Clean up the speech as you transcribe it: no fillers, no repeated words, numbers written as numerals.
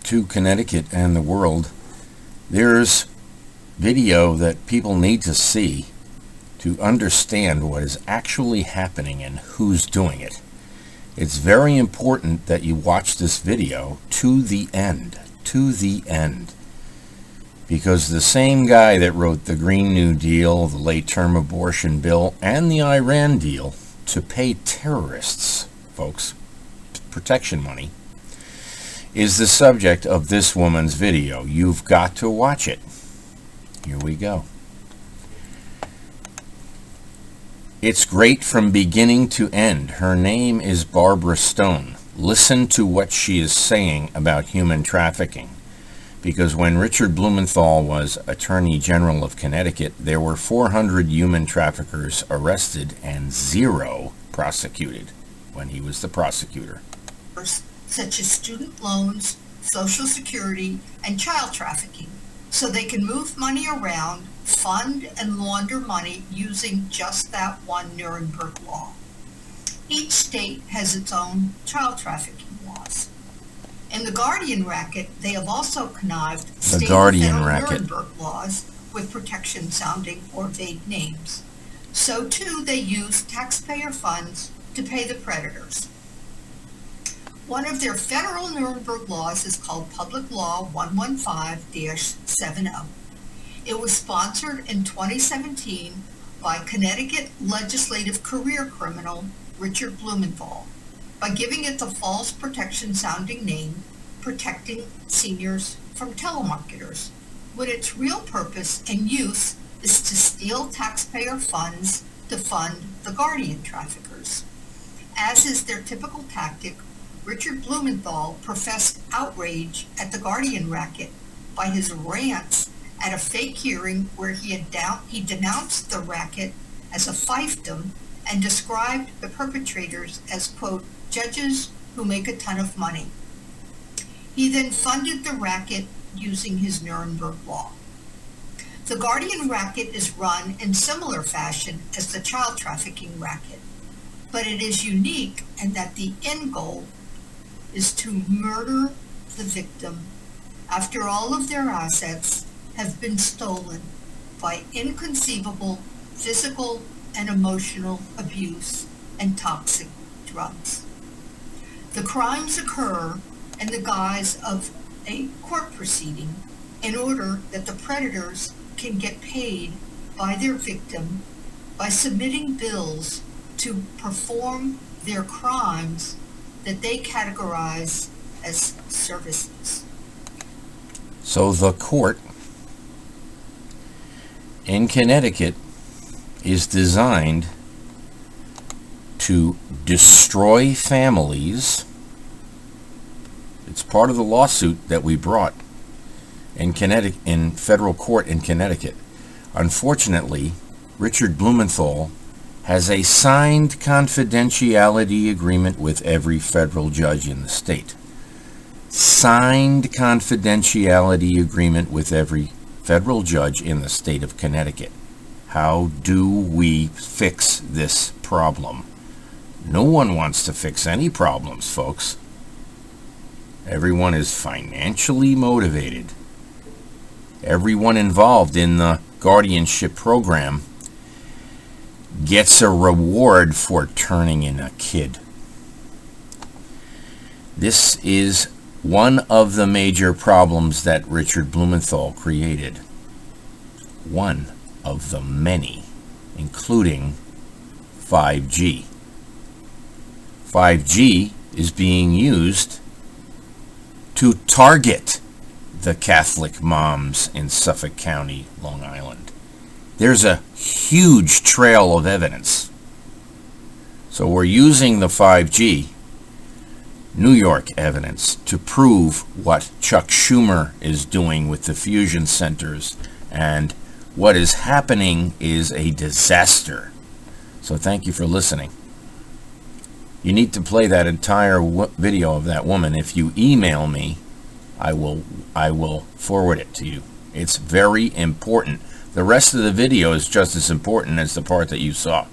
to Connecticut and the world, there's video that people need to see to understand what is actually happening and who's doing it. It's very important that you watch this video to the end, because the same guy that wrote the Green New Deal, the late-term abortion bill, and the Iran deal to pay terrorists, folks, protection money, is the subject of this woman's video. You've got to watch it. Here we go. It's great from beginning to end. Her name is Barbara Stone. Listen to what she is saying about human trafficking. Because when Richard Blumenthal was Attorney General of Connecticut, there were 400 human traffickers arrested and 0 prosecuted when he was the prosecutor. Such as student loans, Social Security, and child trafficking, so they can move money around, fund and launder money using just that one Nuremberg law. Each state has its own child trafficking laws. In the Guardian racket, they have also connived state and federal Nuremberg laws with protection-sounding or vague names. So too, they use taxpayer funds to pay the predators. One of their federal Nuremberg laws is called Public Law 115-70. It was sponsored in 2017 by Connecticut legislative career criminal Richard Blumenthal by giving it the false protection-sounding name, Protecting Seniors from Telemarketers, when its real purpose and use is to steal taxpayer funds to fund the Guardian traffickers. As is their typical tactic, Richard Blumenthal professed outrage at the Guardian racket by his rants at a fake hearing where he denounced the racket as a fiefdom and described the perpetrators as, quote, judges who make a ton of money. He then funded the racket using his Nuremberg law. The Guardian racket is run in similar fashion as the child trafficking racket, but it is unique in that the end goal is to murder the victim after all of their assets have been stolen by inconceivable physical and emotional abuse and toxic drugs. The crimes occur in the guise of a court proceeding in order that the predators can get paid by their victim by submitting bills to perform their crimes that they categorize as services. So the court in Connecticut is designed to destroy families. It's part of the lawsuit that we brought in Connecticut, in federal court in Connecticut. Unfortunately, Richard Blumenthal has a signed confidentiality agreement with every federal judge in the state. Signed confidentiality agreement with every federal judge in the state of Connecticut. How do we fix this problem? No one wants to fix any problems, folks. Everyone is financially motivated. Everyone involved in the guardianship program gets a reward for turning in a kid. This is one of the major problems that Richard Blumenthal created. One of the many, including 5G. 5G is being used to target the Catholic moms in Suffolk County, Long Island. There's a huge trail of evidence. So we're using the 5G New York evidence to prove what Chuck Schumer is doing with the fusion centers, and what is happening is a disaster. So thank you for listening. You need to play that entire video of that woman. If you email me, I will forward it to you. It's very important. The rest of the video is just as important as the part that you saw.